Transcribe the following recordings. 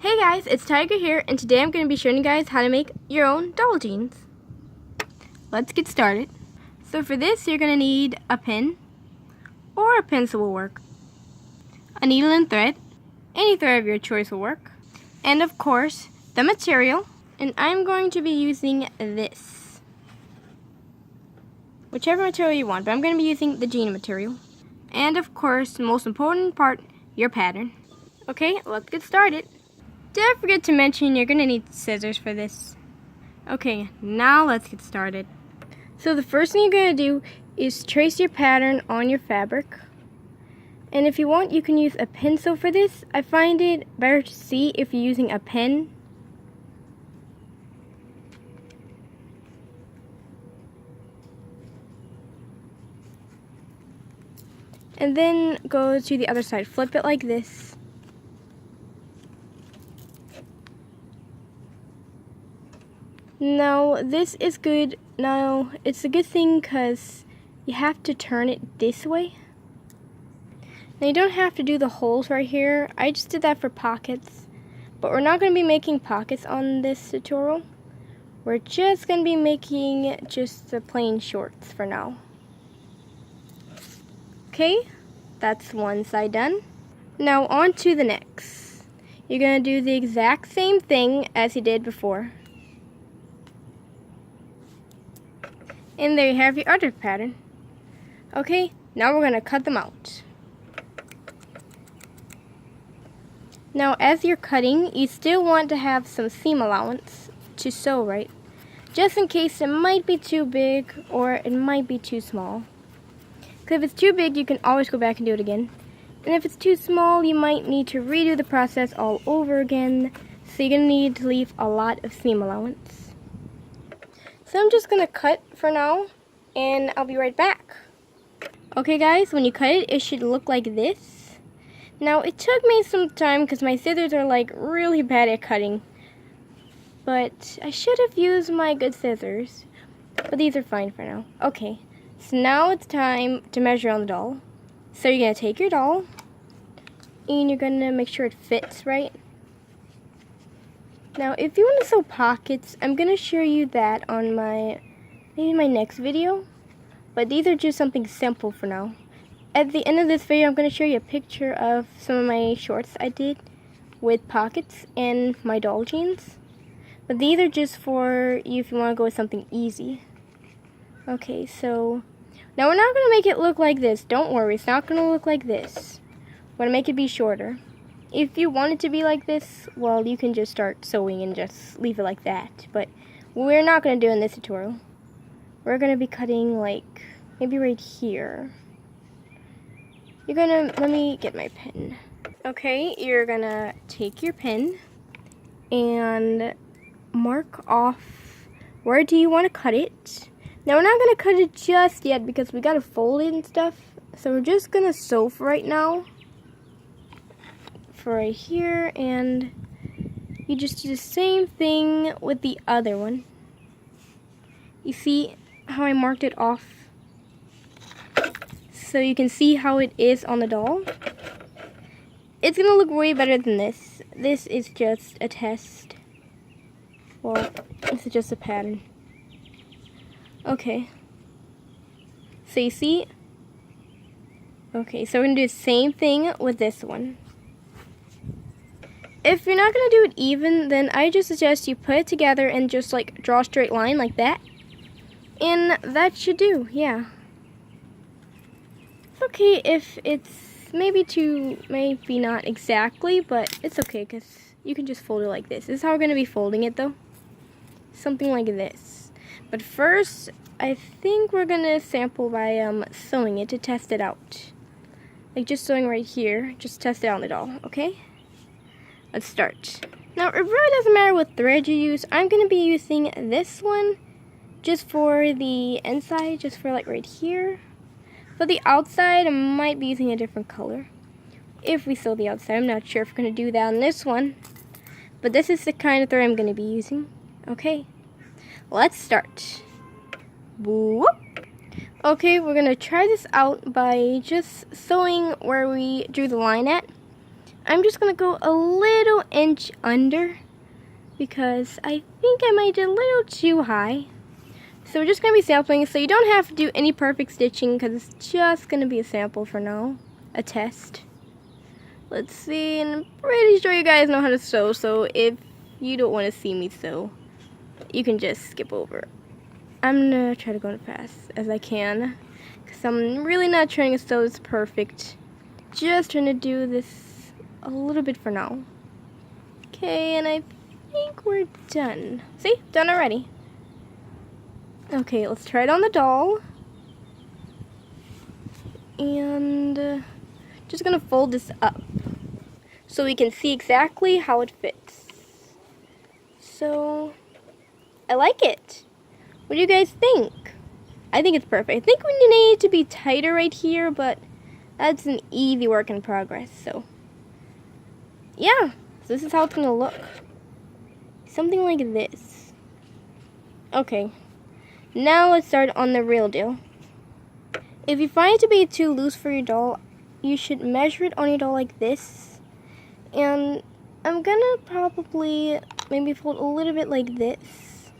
Hey guys, it's Tiger here, and today I'm going to be showing you guys how to make your own doll jeans. Let's get started. So for this, you're going to need a pen, or a pencil will work, a needle and thread, any thread of your choice will work, and of course, the material, and I'm going to be using this. Whichever material you want, but I'm going to be using the jean material. And of course, the most important part, your pattern. Okay, let's get started. Did I forget to mention you're going to need scissors for this? Okay, now let's get started. So the first thing you're going to do is trace your pattern on your fabric. And if you want, you can use a pencil for this. I find it better to see if you're using a pen. And then go to the other side. Flip it like this. Now, this is good. Now, it's a good thing because you have to turn it this way. Now, you don't have to do the holes right here. I just did that for pockets. But we're not going to be making pockets on this tutorial. We're just going to be making just the plain shorts for now. Okay, that's one side done. Now, on to the next. You're going to do the exact same thing as you did before. And there you have your other pattern. Okay, now we're going to cut them out. Now as you're cutting, you still want to have some seam allowance to sew right. Just in case it might be too big or it might be too small. Because if it's too big, you can always go back and do it again. And if it's too small, you might need to redo the process all over again. So you're going to need to leave a lot of seam allowance. So I'm just going to cut for now, and I'll be right back. Okay guys, when you cut it, it should look like this. Now it took me some time because my scissors are like really bad at cutting. But I should have used my good scissors. But these are fine for now. Okay, so now it's time to measure on the doll. So you're going to take your doll, and you're going to make sure it fits right. Now, if you want to sew pockets, I'm going to show you that on maybe my next video. But these are just something simple for now. At the end of this video, I'm going to show you a picture of some of my shorts I did with pockets and my doll jeans. But these are just for you if you want to go with something easy. Okay, so now we're not going to make it look like this. Don't worry, it's not going to look like this. We're going to make it be shorter. If you want it to be like this, well, you can just start sewing and just leave it like that. But we're not going to do in this tutorial. We're going to be cutting like maybe right here. You're going to, let me get my pen. Okay, you're going to take your pen and mark off where do you want to cut it. Now, we're not going to cut it just yet because we got to fold it and stuff. So we're just going to sew for right now. Right here, and you just do the same thing with the other one. You see how I marked it off? So you can see how it is on the doll. It's gonna look way better than this. This is just a test. Well, this is just a pattern. Okay. So you see? Okay, so we're gonna do the same thing with this one. If you're not going to do it even, then I just suggest you put it together and just like draw a straight line like that. And that should do, yeah. It's okay if it's maybe not exactly, but it's okay because you can just fold it like this. This is how we're going to be folding it though. Something like this. But first, I think we're going to sample by sewing it to test it out. Like just sewing right here, just test it on the doll, okay? Let's start. Now, it really doesn't matter what thread you use. I'm going to be using this one just for the inside, just for like right here. For the outside, I might be using a different color. If we sew the outside, I'm not sure if we're going to do that on this one. But this is the kind of thread I'm going to be using. Okay, let's start. Whoop. Okay, we're going to try this out by just sewing where we drew the line at. I'm just gonna go a little inch under because I think I might do a little too high. So we're just gonna be sampling, so you don't have to do any perfect stitching because it's just gonna be a sample for now, a test. Let's see, and I'm pretty sure you guys know how to sew, so if you don't want to see me sew, you can just skip over. I'm gonna try to go as fast as I can because I'm really not trying to sew this perfect. Just trying to do this a little bit for now. Okay, and I think we're done. See? Done already. Okay, let's try it on the doll. And just gonna fold this up so we can see exactly how it fits. So, I like it. What do you guys think? I think it's perfect. I think we need it to be tighter right here, but that's an easy work in progress. So, yeah, so this is how it's gonna look. Something like this. Okay, now let's start on the real deal. If you find it to be too loose for your doll, you should measure it on your doll like this. And I'm gonna probably maybe fold a little bit like this.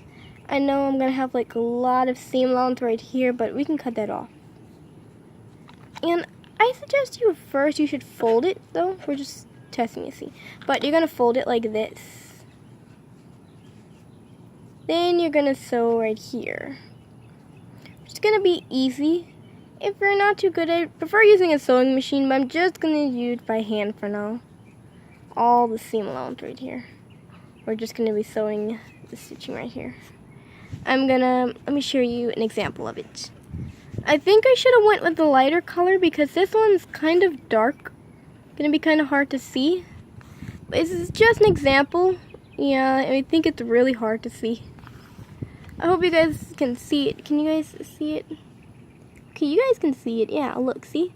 I know I'm gonna have like a lot of seam allowance right here, but we can cut that off. And I suggest you should fold it though. We're just testing to see. But you're gonna fold it like this. Then you're gonna sew right here. It's gonna be easy. If you're not too good, I prefer using a sewing machine, but I'm just gonna use it by hand for now. All the seam allowance right here. We're just gonna be sewing the stitching right here. Let me show you an example of it. I think I should have went with the lighter color because this one's kind of dark. Gonna be kind of hard to see. But this is just an example. Yeah, I think it's really hard to see. I hope you guys can see it. Can you guys see it? Okay, you guys can see it. Yeah, look, see?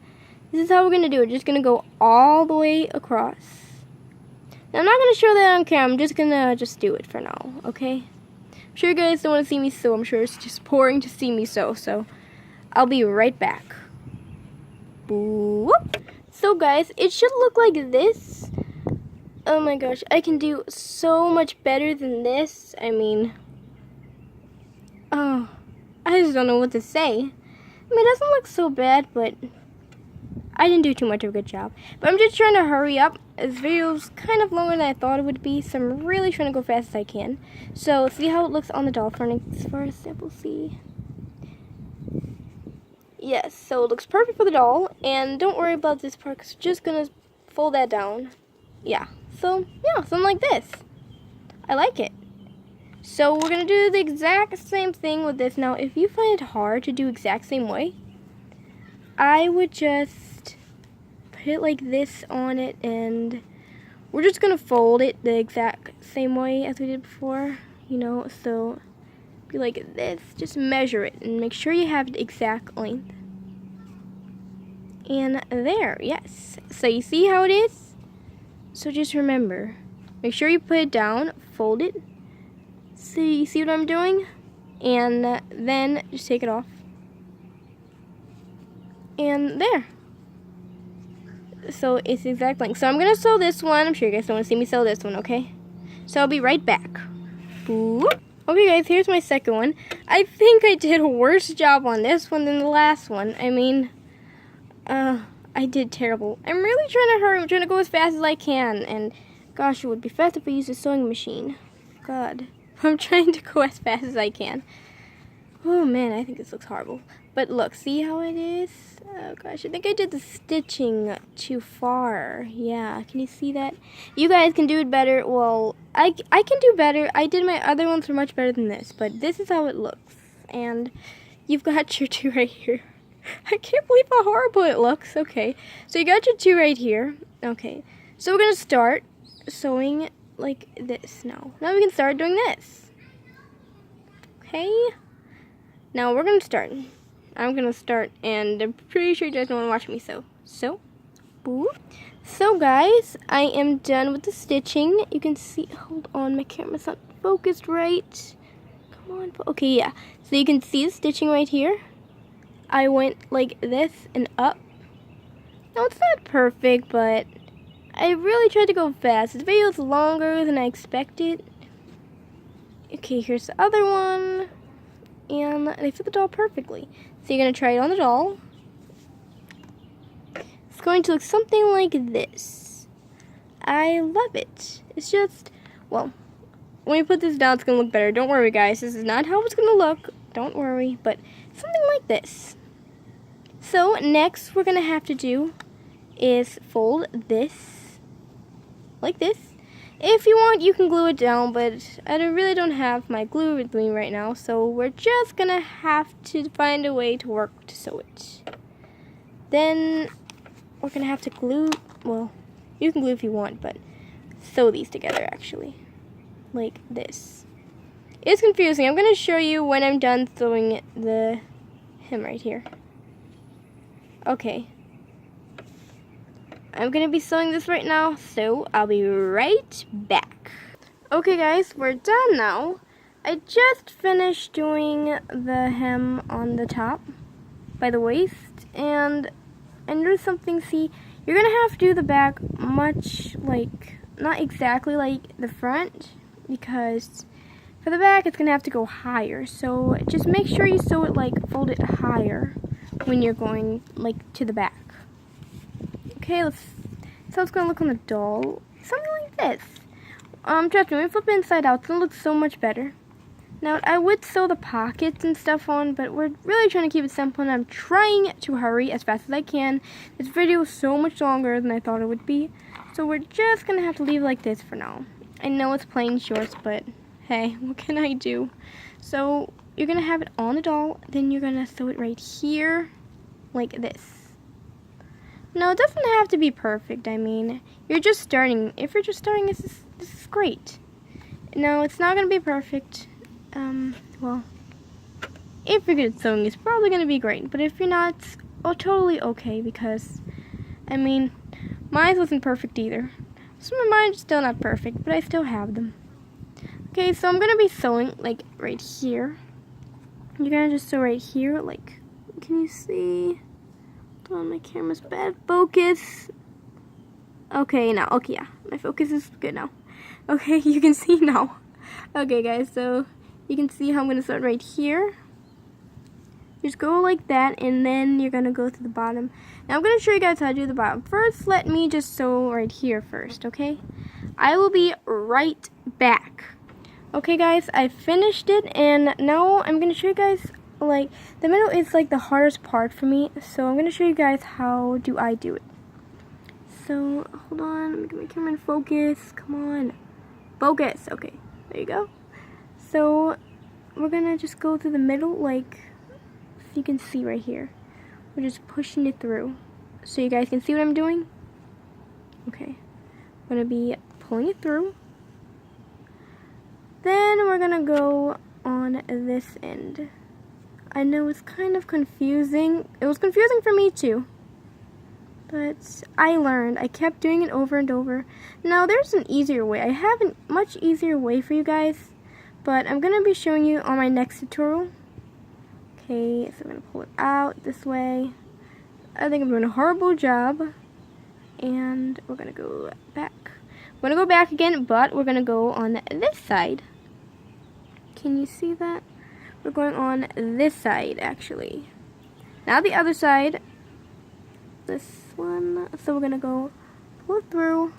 This is how we're gonna do it. Just gonna go all the way across. Now, I'm not gonna show that on camera. I'm just gonna do it for now, okay? I'm sure you guys don't want to see me sew. I'm sure it's just boring to see me sew, so I'll be right back. Whoop. So guys, it should look like this. Oh my gosh, I can do so much better than this. I mean, oh, I just don't know what to say. I mean, it doesn't look so bad, but I didn't do too much of a good job. But I'm just trying to hurry up. This video's kind of longer than I thought it would be, so I'm really trying to go fast as I can. So, see how it looks on the doll for as far as sample C. Yes, so it looks perfect for the doll, and don't worry about this part, because I'm just going to fold that down. Yeah, so, yeah, something like this. I like it. So, we're going to do the exact same thing with this. Now, if you find it hard to do exact same way, I would just put it like this on it, and we're just going to fold it the exact same way as we did before, you know, so be like this. Just measure it and make sure you have the exact length. And there, yes. So you see how it is? So just remember, make sure you put it down, fold it. So you see what I'm doing? And then just take it off. And there. So it's the exact length. So I'm going to sew this one. I'm sure you guys don't want to see me sew this one, okay? So I'll be right back. Whoop. Okay guys, here's my second one. I think I did a worse job on this one than the last one. I mean, I did terrible. I'm really trying to hurry. I'm trying to go as fast as I can. And gosh, it would be fast if I used a sewing machine. God. I'm trying to go as fast as I can. Oh man, I think this looks horrible. But look, see how it is? Oh gosh, I think I did the stitching too far. Yeah, can you see that? You guys can do it better. Well, I can do better. I did my other ones were much better than this, but this is how it looks. And you've got your two right here. I can't believe how horrible it looks. Okay, so you got your two right here. Okay, so we're gonna start sewing like this now. Now we can start doing this. Okay, now we're gonna start. I'm gonna start, and I'm pretty sure you guys don't want to watch me sew. Boop. So guys, I am done with the stitching. You can see, hold on, my camera's not focused right. Come on, okay, yeah. So you can see the stitching right here. I went like this and up. Now it's not perfect, but I really tried to go fast. This video is longer than I expected. Okay, here's the other one. And they fit the doll perfectly. So you're going to try it on the doll. It's going to look something like this. I love it. It's just, well, when you put this down, it's going to look better. Don't worry, guys. This is not how it's going to look. Don't worry. But something like this. So next, we're going to have to do is fold this like this. If you want, you can glue it down, but I really don't have my glue with me right now, so we're just gonna have to find a way to work to sew it. Then we're gonna have to glue, well, you can glue if you want, but sew these together actually, like this. It's confusing. I'm gonna show you when I'm done sewing him right here. Okay. I'm going to be sewing this right now, so I'll be right back. Okay guys, we're done now. I just finished doing the hem on the top by the waist, and there's something, see, you're going to have to do the back much like, not exactly like the front, because for the back it's going to have to go higher, so just make sure you sew it like, fold it higher when you're going like to the back. Okay, so it's gonna look on the doll. Something like this. Trust me, when you flip it inside out, it's gonna look so much better. Now, I would sew the pockets and stuff on, but we're really trying to keep it simple, and I'm trying to hurry as fast as I can. This video is so much longer than I thought it would be, so we're just gonna have to leave it like this for now. I know it's plain shorts, but hey, what can I do? So, you're gonna have it on the doll, then you're gonna sew it right here, like this. No, it doesn't have to be perfect. I mean, you're just starting. If you're just starting, this is great. No, it's not going to be perfect. Well, if you're good at sewing, it's probably going to be great. But if you're not, it's totally okay, because, I mean, mine wasn't perfect either. Some of mine are still not perfect, but I still have them. Okay, so I'm going to be sewing, like, right here. You're going to just sew right here, like, can you see? Oh, my camera's bad focus. Okay, now, okay, yeah, my focus is good now. Okay, you can see now. Okay, guys, so you can see how I'm gonna start right here. Just go like that, and then you're gonna go to the bottom. Now I'm gonna show you guys how to do the bottom. First, let me just sew right here first, okay? I will be right back. Okay, guys, I finished it, and now I'm gonna show you guys. Like, the middle is like the hardest part for me, so I'm going to show you guys how do I do it. So, hold on, let me get my camera in focus, come on, focus, okay, there you go. So, we're going to just go through the middle, like, so you can see right here. We're just pushing it through, so you guys can see what I'm doing. Okay, I'm going to be pulling it through. Then we're going to go on this end. I know it's kind of confusing. It was confusing for me too. But I learned. I kept doing it over and over. Now there's an easier way. I have a much easier way for you guys. But I'm going to be showing you on my next tutorial. Okay, so I'm going to pull it out this way. I think I'm doing a horrible job. And we're going to go back. We're going to go back again, but we're going to go on this side. Can you see that? We're going on this side, actually. Now the other side. This one. So we're going to go pull it through.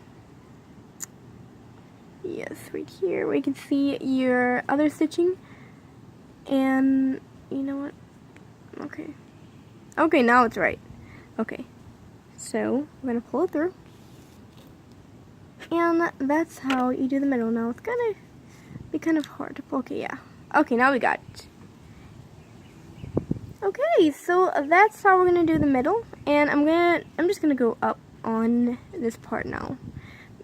Yes, right here where you can see your other stitching. And, you know what? Okay. Okay, now it's right. Okay. So, we're going to pull it through. And that's how you do the middle. Now it's going to be kind of hard to pull. Okay, yeah. Okay, now we got it. Okay, so that's how we're gonna do the middle, and I'm just gonna go up on this part now.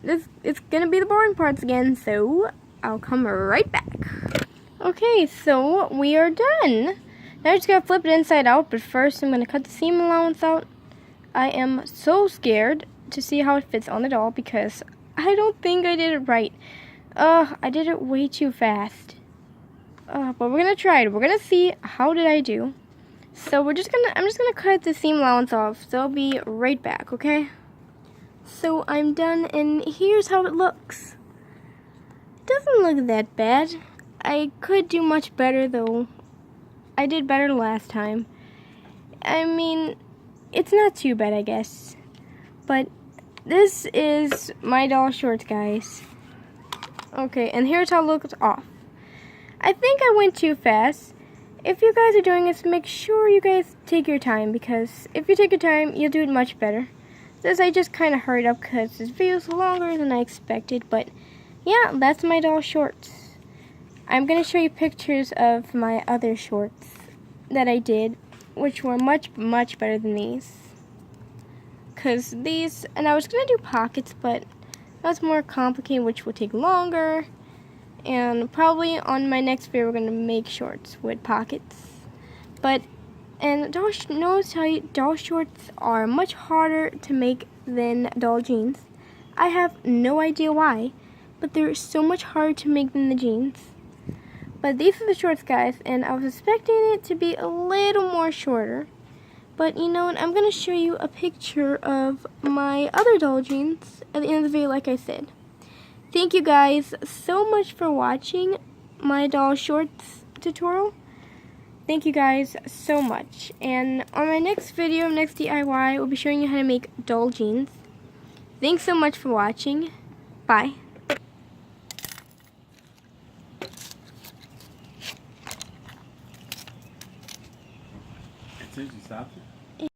It's gonna be the boring parts again, so I'll come right back. Okay, so we are done. Now I just gotta flip it inside out, but first I'm gonna cut the seam allowance out. I am so scared to see how it fits on the doll because I don't think I did it right. I did it way too fast. But we're gonna try it. We're gonna see how did I do. So I'm just gonna cut the seam allowance off. So I'll be right back, okay? So I'm done, and here's how it looks. Doesn't look that bad. I could do much better though. I did better last time. I mean, it's not too bad, I guess. But this is my doll shorts, guys. Okay, and here's how it looks off. I think I went too fast. If you guys are doing this, make sure you guys take your time, because if you take your time, you'll do it much better. This I just kind of hurried up because this video is longer than I expected, but yeah, that's my doll shorts. I'm going to show you pictures of my other shorts that I did, which were much better than these. Because these, and I was going to do pockets, but that's more complicated, which will take longer. And probably on my next video, we're going to make shorts with pockets. But, and doll shorts are much harder to make than doll jeans. I have no idea why, but they're so much harder to make than the jeans. But these are the shorts, guys, and I was expecting it to be a little more shorter. But you know what, I'm going to show you a picture of my other doll jeans at the end of the video, like I said. Thank you guys so much for watching my doll shorts tutorial. Thank you guys so much. And on my next video, next DIY, we'll be showing you how to make doll jeans. Thanks so much for watching. Bye. Since you stopped it?